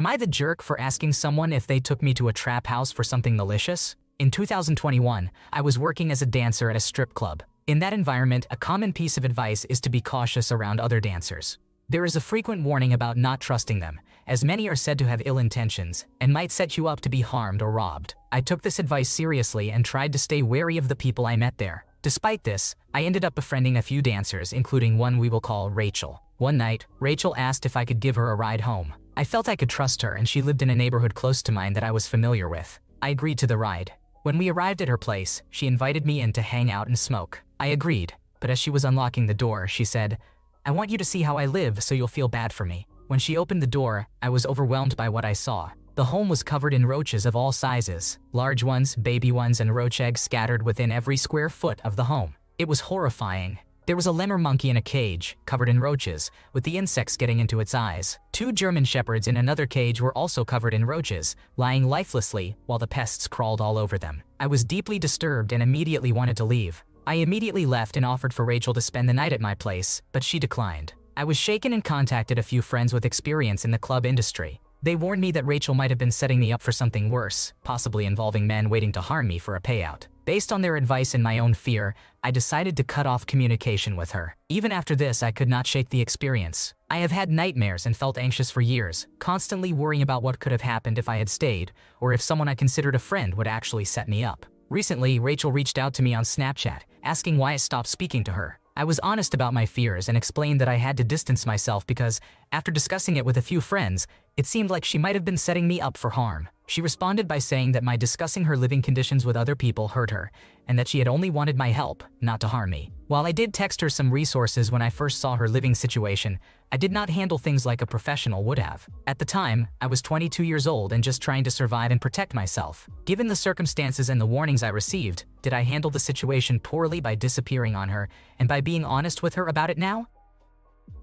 Am I the jerk for asking someone if they took me to a trap house for something malicious? In 2021, I was working as a dancer at a strip club. In that environment, a common piece of advice is to be cautious around other dancers. There is a frequent warning about not trusting them, as many are said to have ill intentions and might set you up to be harmed or robbed. I took this advice seriously and tried to stay wary of the people I met there. Despite this, I ended up befriending a few dancers, including one we will call Rachel. One night, Rachel asked if I could give her a ride home. I felt I could trust her, and she lived in a neighborhood close to mine that I was familiar with. I agreed to the ride. When we arrived at her place, she invited me in to hang out and smoke. I agreed, but as she was unlocking the door, she said, "I want you to see how I live so you'll feel bad for me." When she opened the door, I was overwhelmed by what I saw. The home was covered in roaches of all sizes, large ones, baby ones, and roach eggs scattered within every square foot of the home. It was horrifying. There was a lemur monkey in a cage, covered in roaches, with the insects getting into its eyes. 2 German shepherds in another cage were also covered in roaches, lying lifelessly while the pests crawled all over them. I was deeply disturbed and immediately wanted to leave. I immediately left and offered for Rachel to spend the night at my place, but she declined. I was shaken and contacted a few friends with experience in the club industry. They warned me that Rachel might have been setting me up for something worse, possibly involving men waiting to harm me for a payout. Based on their advice and my own fear, I decided to cut off communication with her. Even after this, I could not shake the experience. I have had nightmares and felt anxious for years, constantly worrying about what could have happened if I had stayed, or if someone I considered a friend would actually set me up. Recently, Rachel reached out to me on Snapchat, asking why I stopped speaking to her. I was honest about my fears and explained that I had to distance myself because, after discussing it with a few friends, it seemed like she might have been setting me up for harm. She responded by saying that my discussing her living conditions with other people hurt her, and that she had only wanted my help, not to harm me. While I did text her some resources when I first saw her living situation, I did not handle things like a professional would have. At the time, I was 22 years old and just trying to survive and protect myself. Given the circumstances and the warnings I received, did I handle the situation poorly by disappearing on her and by being honest with her about it now?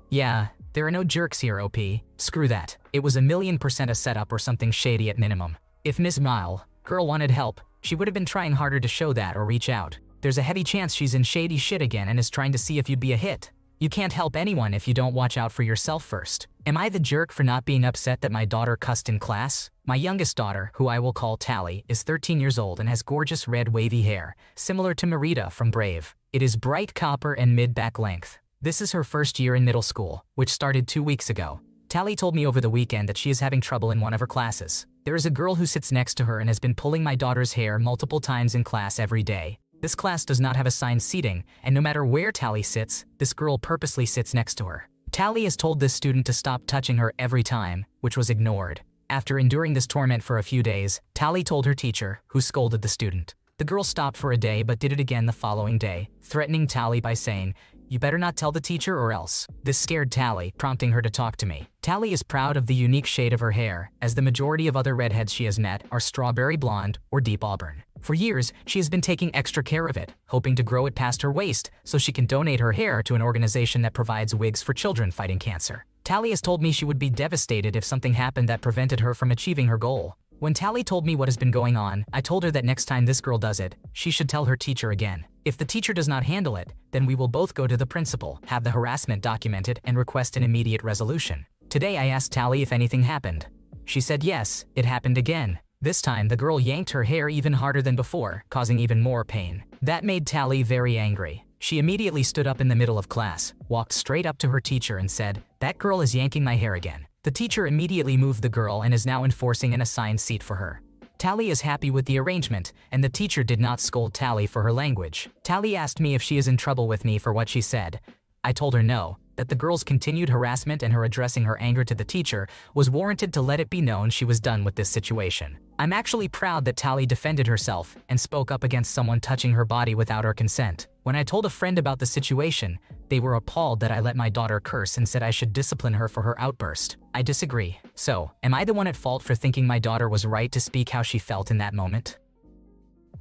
Yeah, there are no jerks here, OP. Screw that. It was 1,000,000% a setup or something shady at minimum. If Ms. Mile, girl wanted help, she would have been trying harder to show that or reach out. There's a heavy chance she's in shady shit again and is trying to see if you'd be a hit. You can't help anyone if you don't watch out for yourself first. Am I the jerk for not being upset that my daughter cussed in class? My youngest daughter, who I will call Tally, is 13 years old and has gorgeous red wavy hair, similar to Merida from Brave. It is bright copper and mid-back length. This is her first year in middle school, which started 2 weeks ago. Tally told me over the weekend that she is having trouble in one of her classes. There is a girl who sits next to her and has been pulling my daughter's hair multiple times in class every day. This class does not have assigned seating, and no matter where Tally sits, this girl purposely sits next to her. Tally has told this student to stop touching her every time, which was ignored. After enduring this torment for a few days, Tally told her teacher, who scolded the student. The girl stopped for a day but did it again the following day, threatening Tally by saying, "You better not tell the teacher or else." This scared Tally, prompting her to talk to me. Tally is proud of the unique shade of her hair, as the majority of other redheads she has met are strawberry blonde or deep auburn. For years, she has been taking extra care of it, hoping to grow it past her waist so she can donate her hair to an organization that provides wigs for children fighting cancer. Tally has told me she would be devastated if something happened that prevented her from achieving her goal. When Tally told me what has been going on, I told her that next time this girl does it, she should tell her teacher again. If the teacher does not handle it, then we will both go to the principal, have the harassment documented, and request an immediate resolution. Today I asked Tally if anything happened. She said yes, it happened again. This time, the girl yanked her hair even harder than before, causing even more pain. That made Tally very angry. She immediately stood up in the middle of class, walked straight up to her teacher and said, "That girl is yanking my hair again." The teacher immediately moved the girl and is now enforcing an assigned seat for her. Tally is happy with the arrangement, and the teacher did not scold Tally for her language. Tally asked me if she is in trouble with me for what she said. I told her no, that the girl's continued harassment and her addressing her anger to the teacher was warranted to let it be known she was done with this situation. I'm actually proud that Tally defended herself and spoke up against someone touching her body without her consent. When I told a friend about the situation, they were appalled that I let my daughter curse and said I should discipline her for her outburst. I disagree. So, am I the one at fault for thinking my daughter was right to speak how she felt in that moment?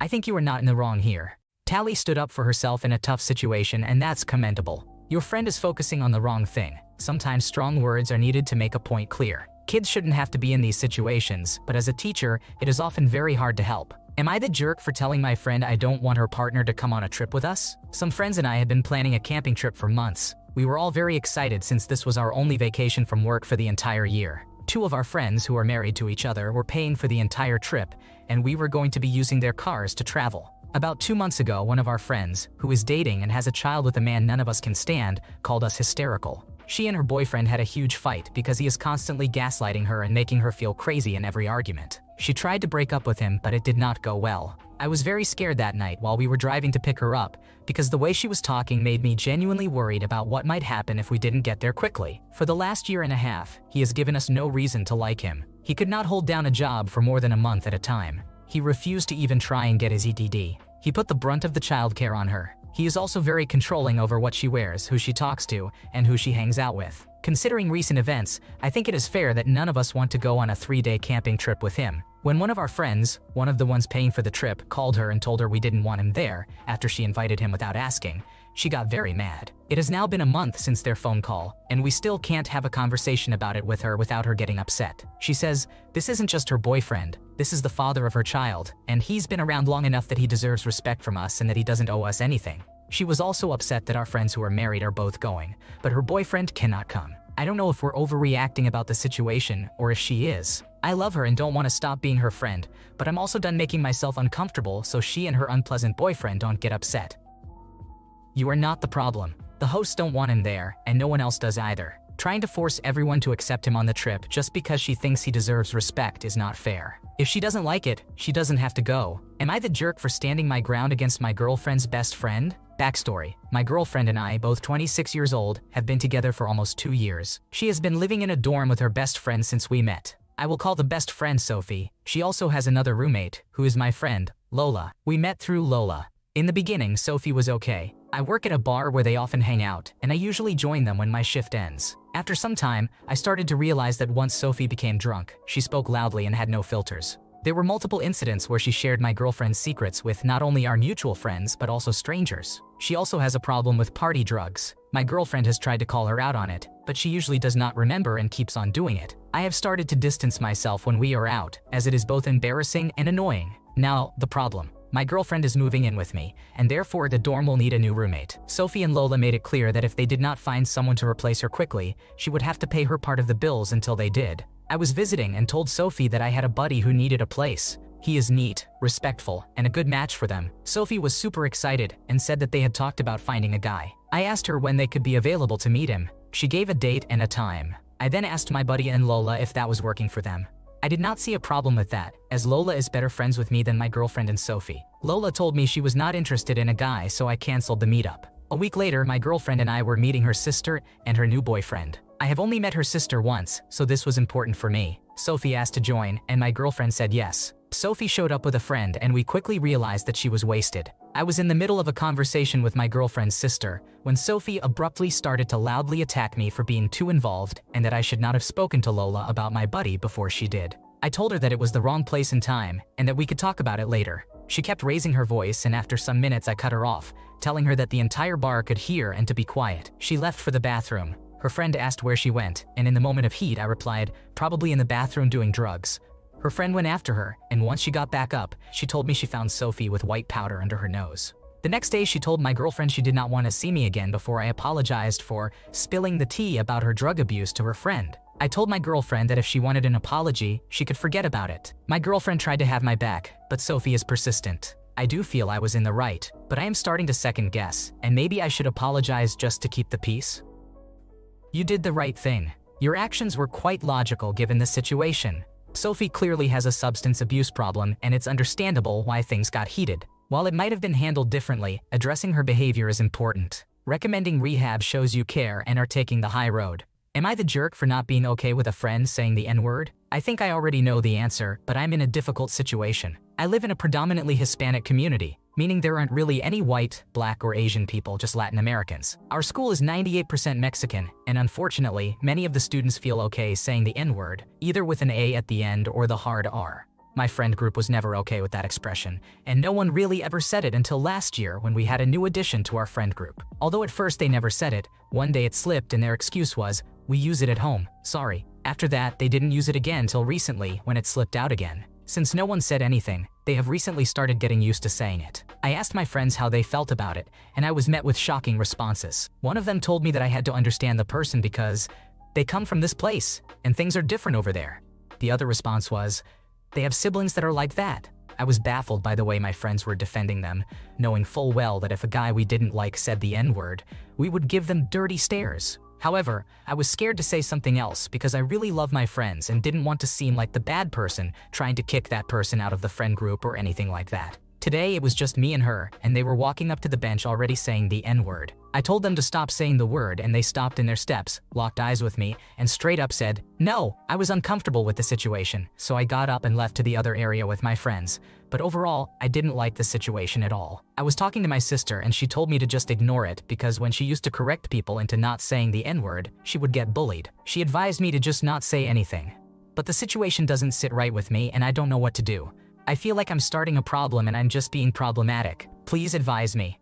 I think you are not in the wrong here. Tally stood up for herself in a tough situation, and that's commendable. Your friend is focusing on the wrong thing. Sometimes strong words are needed to make a point clear. Kids shouldn't have to be in these situations, but as a teacher, it is often very hard to help. Am I the jerk for telling my friend I don't want her partner to come on a trip with us? Some friends and I had been planning a camping trip for months. We were all very excited since this was our only vacation from work for the entire year. Two of our friends who are married to each other were paying for the entire trip, and we were going to be using their cars to travel. About 2 months ago, one of our friends, who is dating and has a child with a man none of us can stand, called us hysterical. She and her boyfriend had a huge fight because he is constantly gaslighting her and making her feel crazy in every argument. She tried to break up with him, but it did not go well. I was very scared that night while we were driving to pick her up because the way she was talking made me genuinely worried about what might happen if we didn't get there quickly. For the last year and a half, he has given us no reason to like him. He could not hold down a job for more than a month at a time. He refused to even try and get his EDD. He put the brunt of the childcare on her. He is also very controlling over what she wears, who she talks to, and who she hangs out with. Considering recent events, I think it is fair that none of us want to go on a 3-day camping trip with him. When one of our friends, one of the ones paying for the trip, called her and told her we didn't want him there after she invited him without asking, she got very mad. It has now been a month since their phone call, and we still can't have a conversation about it with her without her getting upset. She says, this isn't just her boyfriend, this is the father of her child, and he's been around long enough that he deserves respect from us and that he doesn't owe us anything. She was also upset that our friends who are married are both going, but her boyfriend cannot come. I don't know if we're overreacting about the situation or if she is. I love her and don't want to stop being her friend, but I'm also done making myself uncomfortable so she and her unpleasant boyfriend don't get upset. You are not the problem. The hosts don't want him there, and no one else does either. Trying to force everyone to accept him on the trip just because she thinks he deserves respect is not fair. If she doesn't like it, she doesn't have to go. Am I the jerk for standing my ground against my girlfriend's best friend? Backstory: my girlfriend and I, both 26 years old, have been together for almost 2 years. She has been living in a dorm with her best friend since we met. I will call the best friend Sophie. She also has another roommate, who is my friend, Lola. We met through Lola. In the beginning, Sophie was okay. I work at a bar where they often hang out, and I usually join them when my shift ends. After some time, I started to realize that once Sophie became drunk, she spoke loudly and had no filters. There were multiple incidents where she shared my girlfriend's secrets with not only our mutual friends but also strangers. She also has a problem with party drugs. My girlfriend has tried to call her out on it, but she usually does not remember and keeps on doing it. I have started to distance myself when we are out, as it is both embarrassing and annoying. Now, the problem. My girlfriend is moving in with me, and therefore the dorm will need a new roommate. Sophie and Lola made it clear that if they did not find someone to replace her quickly, she would have to pay her part of the bills until they did. I was visiting and told Sophie that I had a buddy who needed a place. He is neat, respectful, and a good match for them. Sophie was super excited and said that they had talked about finding a guy. I asked her when they could be available to meet him. She gave a date and a time. I then asked my buddy and Lola if that was working for them. I did not see a problem with that, as Lola is better friends with me than my girlfriend and Sophie. Lola told me she was not interested in a guy, so I canceled the meetup. A week later, my girlfriend and I were meeting her sister and her new boyfriend. I have only met her sister once, so this was important for me. Sophie asked to join, and my girlfriend said yes. Sophie showed up with a friend, and we quickly realized that she was wasted. I was in the middle of a conversation with my girlfriend's sister when Sophie abruptly started to loudly attack me for being too involved and that I should not have spoken to Lola about my buddy before she did. I told her that it was the wrong place and time and that we could talk about it later. She kept raising her voice, and after some minutes I cut her off, telling her that the entire bar could hear and to be quiet. She left for the bathroom. Her friend asked where she went, and in the moment of heat I replied, probably in the bathroom doing drugs. Her friend went after her, and once she got back up, she told me she found Sophie with white powder under her nose. The next day she told my girlfriend she did not want to see me again before I apologized for spilling the tea about her drug abuse to her friend. I told my girlfriend that if she wanted an apology, she could forget about it. My girlfriend tried to have my back, but Sophie is persistent. I do feel I was in the right, but I am starting to second guess, and maybe I should apologize just to keep the peace. You did the right thing. Your actions were quite logical given the situation. Sophie clearly has a substance abuse problem, and it's understandable why things got heated. While it might have been handled differently, addressing her behavior is important. Recommending rehab shows you care and are taking the high road. Am I the jerk for not being okay with a friend saying the N-word? I think I already know the answer, but I'm in a difficult situation. I live in a predominantly Hispanic community, meaning there aren't really any white, black, or Asian people, just Latin Americans. Our school is 98% Mexican, and unfortunately, many of the students feel okay saying the N-word, either with an A at the end or the hard R. My friend group was never okay with that expression, and no one really ever said it until last year when we had a new addition to our friend group. Although at first they never said it, one day it slipped and their excuse was, "We use it at home, sorry." After that, they didn't use it again till recently when it slipped out again. Since no one said anything, they have recently started getting used to saying it. I asked my friends how they felt about it, and I was met with shocking responses. One of them told me that I had to understand the person because They come from this place, and things are different over there. The other response was, they have siblings that are like that. I was baffled by the way my friends were defending them, knowing full well that if a guy we didn't like said the N-word, we would give them dirty stares. However, I was scared to say something else because I really love my friends and didn't want to seem like the bad person trying to kick that person out of the friend group or anything like that. Today it was just me and her, and they were walking up to the bench already saying the N-word. I told them to stop saying the word, and they stopped in their steps, locked eyes with me, and straight up said, no. I was uncomfortable with the situation, so I got up and left to the other area with my friends. But overall, I didn't like the situation at all. I was talking to my sister and she told me to just ignore it because when she used to correct people into not saying the N-word, she would get bullied. She advised me to just not say anything. But the situation doesn't sit right with me and I don't know what to do. I feel like I'm starting a problem and I'm just being problematic. Please advise me.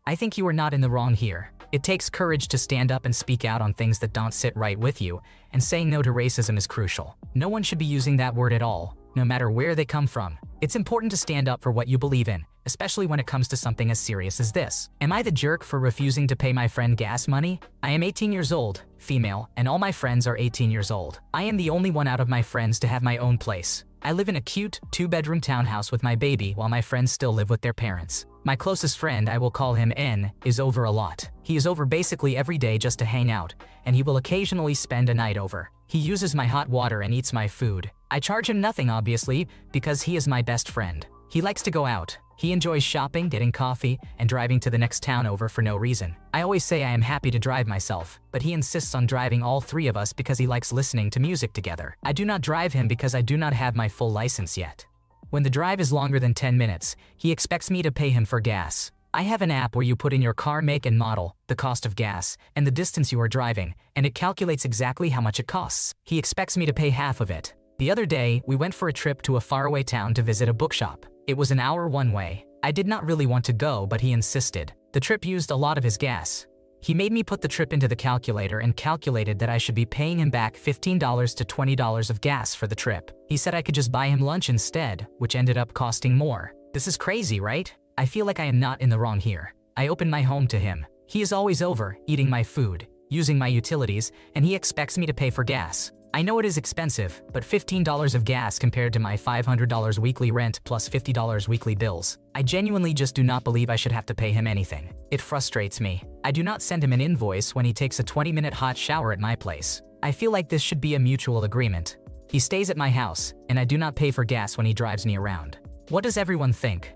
I think you are not in the wrong here. It takes courage to stand up and speak out on things that don't sit right with you, and saying no to racism is crucial. No one should be using that word at all, no matter where they come from. It's important to stand up for what you believe in, especially when it comes to something as serious as this. Am I the jerk for refusing to pay my friend gas money? I am 18 years old, female, and all my friends are 18 years old. I am the only one out of my friends to have my own place. I live in a cute, 2-bedroom townhouse with my baby while my friends still live with their parents. My closest friend, I will call him N, is over a lot. He is over basically every day just to hang out, and he will occasionally spend a night over. He uses my hot water and eats my food. I charge him nothing, obviously, because he is my best friend. He likes to go out. He enjoys shopping, getting coffee, and driving to the next town over for no reason. I always say I am happy to drive myself, but he insists on driving all three of us because he likes listening to music together. I do not drive him because I do not have my full license yet. When the drive is longer than 10 minutes, he expects me to pay him for gas. I have an app where you put in your car make and model, the cost of gas, and the distance you are driving, and it calculates exactly how much it costs. He expects me to pay half of it. The other day, we went for a trip to a faraway town to visit a bookshop. It was an hour one way. I did not really want to go, but he insisted. The trip used a lot of his gas. He made me put the trip into the calculator and calculated that I should be paying him back $15 to $20 of gas for the trip. He said I could just buy him lunch instead, which ended up costing more. This is crazy, right? I feel like I am not in the wrong here. I opened my home to him. He is always over, eating my food, using my utilities, and he expects me to pay for gas. I know it is expensive, but $15 of gas compared to my $500 weekly rent plus $50 weekly bills. I genuinely just do not believe I should have to pay him anything. It frustrates me. I do not send him an invoice when he takes a 20-minute hot shower at my place. I feel like this should be a mutual agreement. He stays at my house, and I do not pay for gas when he drives me around. What does everyone think?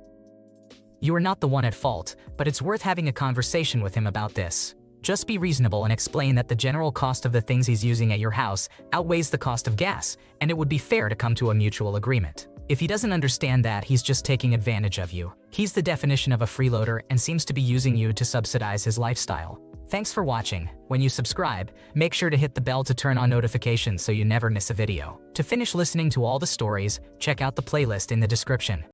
You are not the one at fault, but it's worth having a conversation with him about this. Just be reasonable and explain that the general cost of the things he's using at your house outweighs the cost of gas, and it would be fair to come to a mutual agreement. If he doesn't understand that, he's just taking advantage of you. He's the definition of a freeloader and seems to be using you to subsidize his lifestyle. Thanks for watching. When you subscribe, make sure to hit the bell to turn on notifications so you never miss a video. To finish listening to all the stories, check out the playlist in the description.